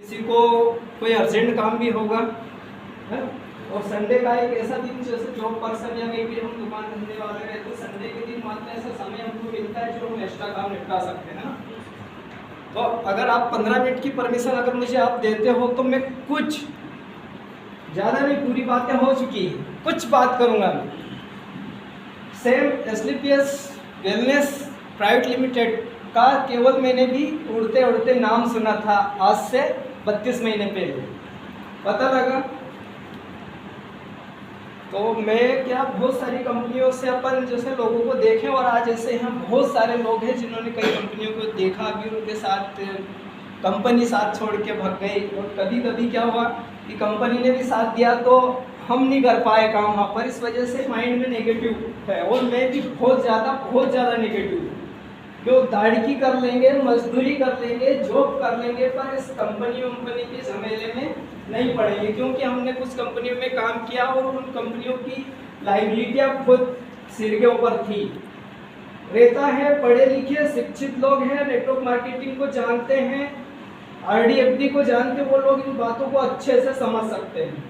किसी को कोई अर्जेंट काम भी होगा है। और संडे का एक ऐसा दिन, जैसे जॉब पर्सन या कहीं भी हम दुकान धंधे वाले रहते तो संडे के दिन मात्र ऐसा समय हमको मिलता है जो हम एक्स्ट्रा काम निपटा सकते हैं ना। तो अगर आप 15 मिनट की परमिशन अगर मुझे आप देते हो तो मैं कुछ ज़्यादा नहीं, पूरी बातें हो चुकी है, कुछ बात करूँगा मैं। Same SLPS wellness private limited का केवल मैंने भी उड़ते उड़ते नाम सुना था आज से 32 महीने पहले, पता लगा। तो मैं क्या, बहुत सारी कंपनियों से अपन जैसे लोगों को देखें, और आज ऐसे यहाँ बहुत सारे लोग हैं जिन्होंने कई कंपनियों को देखा भी, उनके साथ कंपनी साथ छोड़ के भाग गई। और कभी कभी क्या हुआ कि कंपनी ने भी साथ दिया तो हम नहीं कर पाए काम वहाँ पर, इस वजह से माइंड में नेगेटिव है। और मैं भी बहुत ज़्यादा नेगेटिव हूँ। जो दाढ़ी कर लेंगे, मजदूरी कर लेंगे, जॉब कर लेंगे, पर इस कंपनी के झमेले में नहीं पड़ेंगे, क्योंकि हमने कुछ कंपनियों में काम किया और उन कंपनियों की लाइबिलिटियाँ खुद सिर के ऊपर थी। रहता है पढ़े लिखे शिक्षित लोग हैं, नेटवर्क मार्केटिंग को जानते हैं, RD/FD को जानते, वो लोग इन बातों को अच्छे से समझ सकते हैं।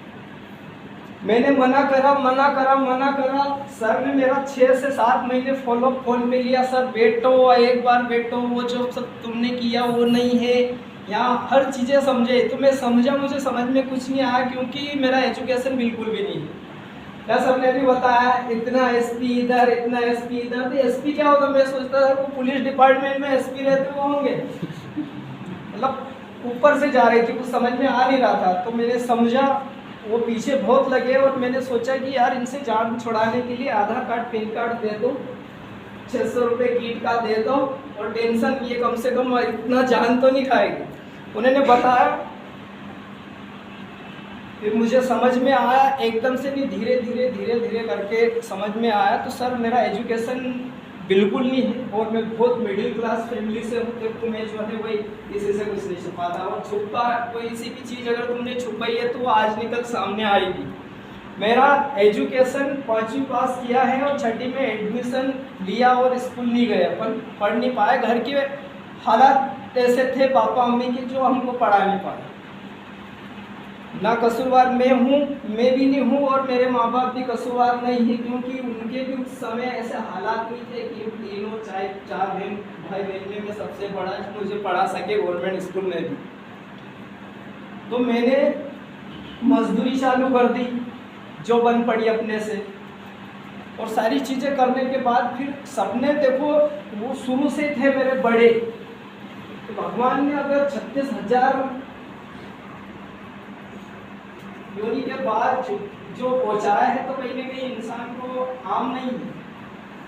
मैंने मना करा। सर ने मेरा 6 से 7 महीने फॉलोअप फोन पे लिया। सर बैठो, एक बार बैठो, वो जो सब तुमने किया वो नहीं है, यहाँ हर चीज़ें समझे। तो मैं समझा, मुझे समझ में कुछ नहीं आया, क्योंकि मेरा एजुकेशन बिल्कुल भी नहीं है। क्या सर ने भी बताया, इतना SP इधर, इतना SP इधर। तो SP क्या होगा, मैं सोचता था वो पुलिस डिपार्टमेंट में SP रहते वो होंगे, मतलब ऊपर से जा रही थी, कुछ समझ में आ नहीं रहा था। तो मैंने समझा, वो पीछे बहुत लगे, और मैंने सोचा कि यार इनसे जान छुड़ाने के लिए आधार कार्ड पैन कार्ड दे दो, 600 रुपये किट का दे दो, और टेंशन, ये कम से कम इतना जान तो नहीं खाएगी। उन्होंने बताया, फिर मुझे समझ में आया, एकदम से भी धीरे धीरे करके समझ में आया। तो सर मेरा एजुकेशन बिल्कुल नहीं है, और मैं बहुत मिडिल क्लास फैमिली से हूँ, तो मैं जो है वही इसी से कुछ नहीं छुपाता। और छुपा कोई इसी की चीज़ अगर तुमने छुपाई है तो वो आज निकल सामने आएगी। मेरा एजुकेशन 5वीं पास किया है और 6ठी में एडमिशन लिया और स्कूल नहीं गए, अपन पढ़ नहीं पाए। घर के हालात ऐसे थे पापा मम्मी के जो हमको पढ़ा नहीं पाए। ना कसूरवार मैं भी नहीं हूँ, और मेरे माँ बाप भी कसूरवार नहीं है, क्योंकि उनके भी उस समय ऐसे हालात नहीं थे कि तीनों चाहे 4 भाई बहन में सबसे बड़ा मुझे पढ़ा सके गवर्नमेंट स्कूल में भी। तो मैंने मजदूरी चालू कर दी जो बन पड़ी अपने से, और सारी चीज़ें करने के बाद फिर सपने देखो वो शुरू से थे मेरे बड़े। तो भगवान ने अगर 36,000 योनि के बाद जो पहुंचाया है, तो कहीं ना कहीं इंसान को आम नहीं है,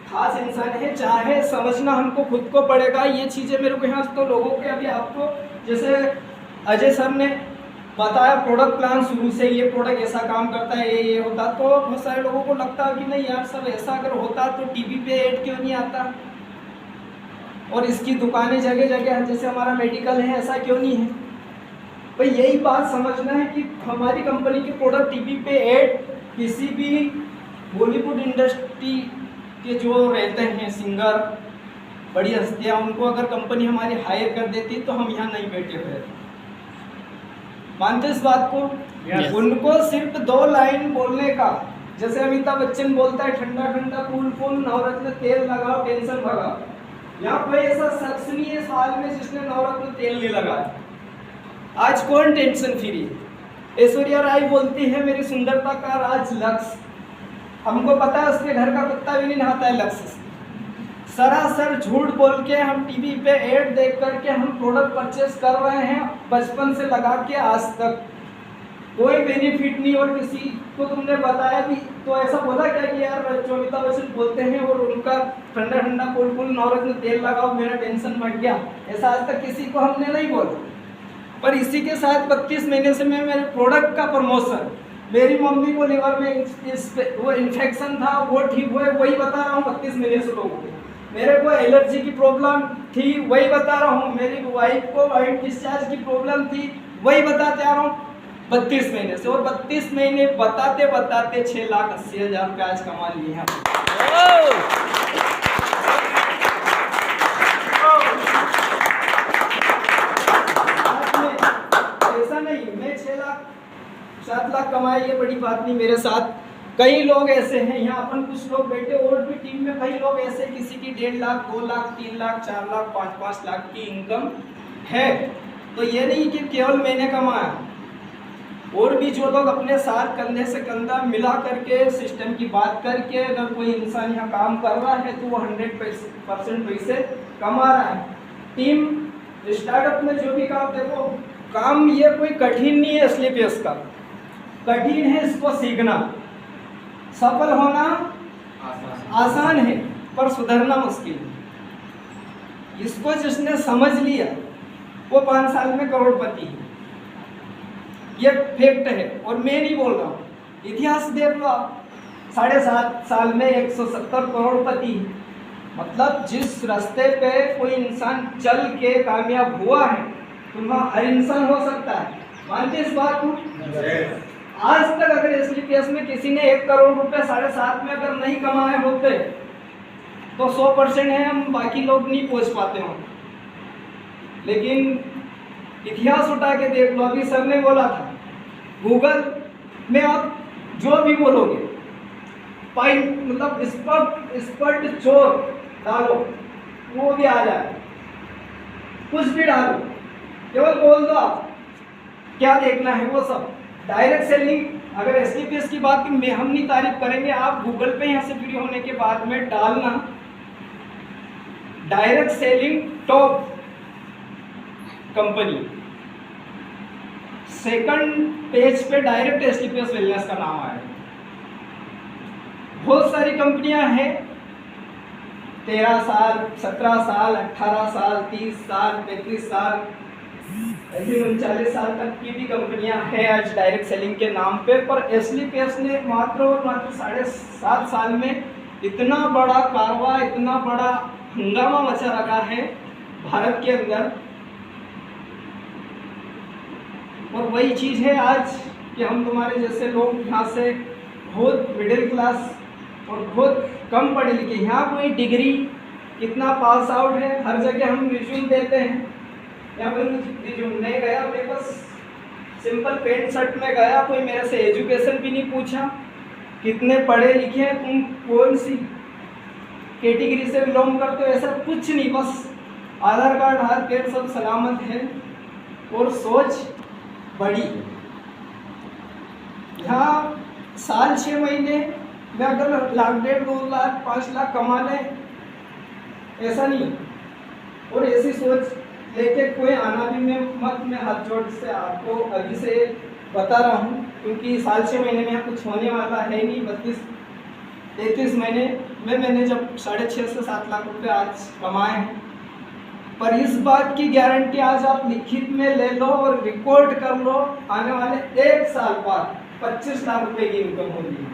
खास इंसान है। चाहे समझना हमको खुद को पड़ेगा ये चीज़ें। मेरे को यहाँ तो लोगों के, अभी आपको जैसे अजय सर ने बताया प्रोडक्ट प्लान, शुरू से ये प्रोडक्ट ऐसा काम करता है, ये होता, तो बहुत सारे लोगों को लगता है कि नहीं यार सब ऐसा अगर होता तो टीवी पे ऐड क्यों नहीं आता, और इसकी दुकानें जगह जगह, जैसे हमारा मेडिकल है, ऐसा क्यों नहीं है। भाई यही बात समझना है कि हमारी कंपनी के प्रोडक्ट टीवी पे ऐड, किसी भी बॉलीवुड इंडस्ट्री के जो रहते हैं सिंगर, बड़ी हस्तियाँ, उनको अगर कंपनी हमारी हायर कर देती तो हम यहाँ नहीं बैठे हुए। मानते इस बात को? Yes. उनको सिर्फ 2 लाइन बोलने का, जैसे अमिताभ बच्चन बोलता है ठंडा ठंडा कूल कूल, नवरत्न तेल लगाओ टेंशन भगाओ। यहाँ कोई ऐसा शख्स नहीं है साल में जिसने नवरत्न तेल नहीं लगाया। आज कौन टेंशन फ्री है? ऐश्वर्या राय बोलती है मेरी सुंदरता का राज लक्स। हमको पता है उसके घर का कुत्ता भी नहीं नहाता है लक्स से। सरासर झूठ बोल के हम टीवी पे ऐड देख करके हम प्रोडक्ट परचेस कर रहे हैं, बचपन से लगा के आज तक कोई बेनिफिट नहीं। और किसी को तुमने बताया भी तो ऐसा बोला क्या कि यार जो अमिताभ बच्चन बोलते हैं और उनका ठंडा ठंडा कूल कूल नवरत्न तेल लगाओ मेरा टेंशन बढ़ गया, ऐसा आज तक किसी को हमने नहीं बोला। पर इसी के साथ 32 महीने से मैं मेरे प्रोडक्ट का प्रमोशन, मेरी मम्मी को लिवर में वो इन्फेक्शन था वो ठीक हुए, वही बता रहा हूँ 32 महीने से लोगों को। मेरे को एलर्जी की प्रॉब्लम थी, वही बता रहा हूँ। मेरी वाइफ को वाइट डिस्चार्ज की प्रॉब्लम थी, वही बताते आ रहा हूँ 32 महीने से। और 32 महीने बताते बताते 6,80,000 रुपये आज कमा लिए हैं। 7 लाख कमाए ये बड़ी बात नहीं। मेरे साथ कई लोग ऐसे हैं, यहाँ अपन कुछ लोग बैठे और भी टीम में कई लोग ऐसे, किसी की 1.5 लाख, 2 लाख, 3 लाख, 4 लाख, 5-5 लाख की इनकम है। तो ये नहीं कि केवल मैंने कमाया, और भी जो लोग अपने साथ कंधे से कंधा मिला करके सिस्टम की बात करके अगर कोई इंसान यहाँ काम कर रहा है तो वो 100% पैसे कमा रहा है। टीम स्टार्टअप में जो भी काम, देखो काम ये कोई कठिन नहीं है SLPS का, कठिन है इसको सीखना। सफल होना आसान है पर सुधरना मुश्किल है। इसको जिसने समझ लिया वो 5 साल में करोड़पति है, ये फैक्ट है। और मैं नहीं बोल रहा हूँ, इतिहास देख लो आप, 7.5 साल में 170 करोड़पति। मतलब जिस रास्ते पे कोई इंसान चल के कामयाब हुआ है तो वहाँ हर इंसान हो सकता है। मानते इस बात को? आज तक अगर SLPS में किसी ने 1 करोड़ रुपए 7.5 में अगर नहीं कमाए होते तो 100% है, हम बाकी लोग नहीं पहुंच पाते हों। लेकिन इतिहास उठा के देख लो, अभी सर ने बोला था गूगल में आप जो भी बोलोगे मतलब एक्सपर्ट चोर डालो वो भी आ जाए, कुछ भी डालो, केवल बोल दो आप क्या देखना है वो सब। डायरेक्ट सेलिंग अगर SLPS की बात की हम नहीं तारीफ करेंगे, आप गूगल पे यहाँ से फ्री होने के बाद में डालना direct selling top company, second page पे डायरेक्ट SLPS वेलनेस का नाम आएगा। बहुत सारी कंपनियां हैं, 13 साल, 17 साल, 18 साल, 30 साल, 35 साल, 39 साल तक की भी कंपनियां हैं आज डायरेक्ट सेलिंग के नाम पे। पर SLPS ने मात्र और मात्र 7.5 साल में इतना बड़ा कारवा, इतना बड़ा हंगामा मचा रखा है भारत के अंदर। और वही चीज़ है आज कि हम तुम्हारे जैसे लोग यहाँ से बहुत मिडिल क्लास और बहुत कम पढ़े लिखे, यहाँ कोई डिग्री कितना पास आउट है, हर जगह हम रिज्यूम देते हैं। यहाँ पर रिज्यूम नहीं गया, मैं बस सिंपल पैंट शर्ट में गया, कोई मेरे से एजुकेशन भी नहीं पूछा, कितने पढ़े लिखे हैं, तुम कौन सी कैटेगरी से बिलोंग करते हो, ऐसा कुछ नहीं। बस आधार कार्ड, हाथ पैर सब सलामत है और सोच बड़ी। यहाँ साल 6 महीने में अगर 1 लाख, 1.5, 2 लाख, 5 लाख कमा लें, ऐसा नहीं। और ऐसी सोच लेके कोई आना भी मैं हाथ जोड़ से आपको अभी से बता रहा हूँ, क्योंकि साल 6 महीने में यहाँ कुछ होने वाला है नहीं। 32-33 महीने में मैंने जब 6.5 से 7 लाख रुपए आज कमाए हैं। पर इस बात की गारंटी आज आप लिखित में ले लो और रिकॉर्ड कर लो, आने वाले 1 साल बाद 25 लाख रुपए की इनकम होगी।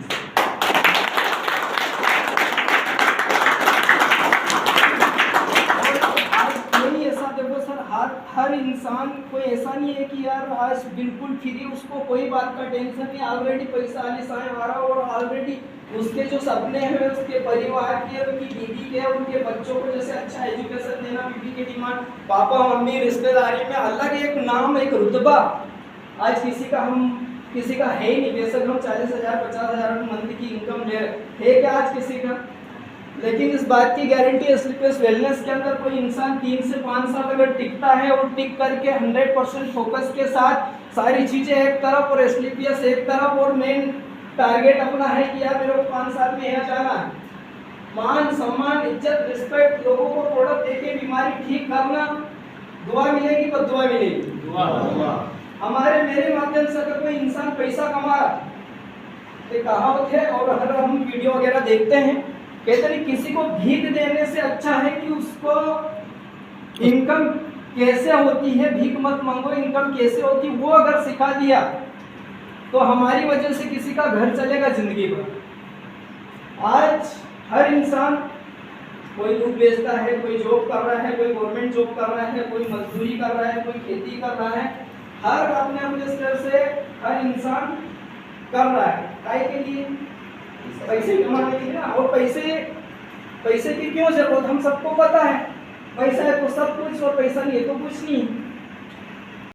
हर इंसान, कोई ऐसा नहीं है कि यार आज बिल्कुल फ्री, उसको कोई बात का टेंशन नहीं, ऑलरेडी पैसा आलिशान आ रहा और ऑलरेडी उसके जो सपने हैं उसके परिवार के, उनकी बीवी के, उनके बच्चों को जैसे अच्छा एजुकेशन देना, बीवी की डिमांड, पापा मम्मी रिश्तेदारी में अलग एक नाम, एक रुतबा आज किसी का है ही नहीं। बेशक हम 40,000 50,000 मंथ की इनकम ले रहे है क्या आज किसी का, लेकिन इस बात की गारंटी SLPS वेलनेस के अंदर कोई इंसान 3 से 5 साल अगर टिकता है और टिक करके 100% फोकस के साथ सारी चीज़ें एक तरफ और SLPS एक तरफ, और मेन टारगेट अपना है कि यार मेरे को 5 साल में यहाँ जाना है, मान सम्मान इज्जत रिस्पेक्ट, लोगों को प्रोडक्ट देके बीमारी ठीक करना, दुआ मिलेगी तो दुआ मिलेगी। हमारे मेरे माध्यम से अगर कोई इंसान पैसा कमा रहा है, कहावत है और अगर हम वीडियो वगैरह देखते हैं, कहते हैं किसी को भीख देने से अच्छा है कि उसको इनकम कैसे होती है, भीख मत मांगो, इनकम कैसे होती है वो अगर सिखा दिया तो हमारी वजह से किसी का घर चलेगा जिंदगी भर। आज हर इंसान, कोई दूध बेचता है, कोई जॉब कर रहा है, कोई गवर्नमेंट जॉब कर रहा है, कोई मजदूरी कर रहा है, कोई खेती कर रहा है, हर अपने अपने स्तर से हर इंसान कर रहा है। काय के लिए? पैसे कमाने के लिए ना। और पैसे की क्यों जरूरत, हम सबको पता है, पैसा है तो सब कुछ और पैसा नहीं है तो कुछ नहीं।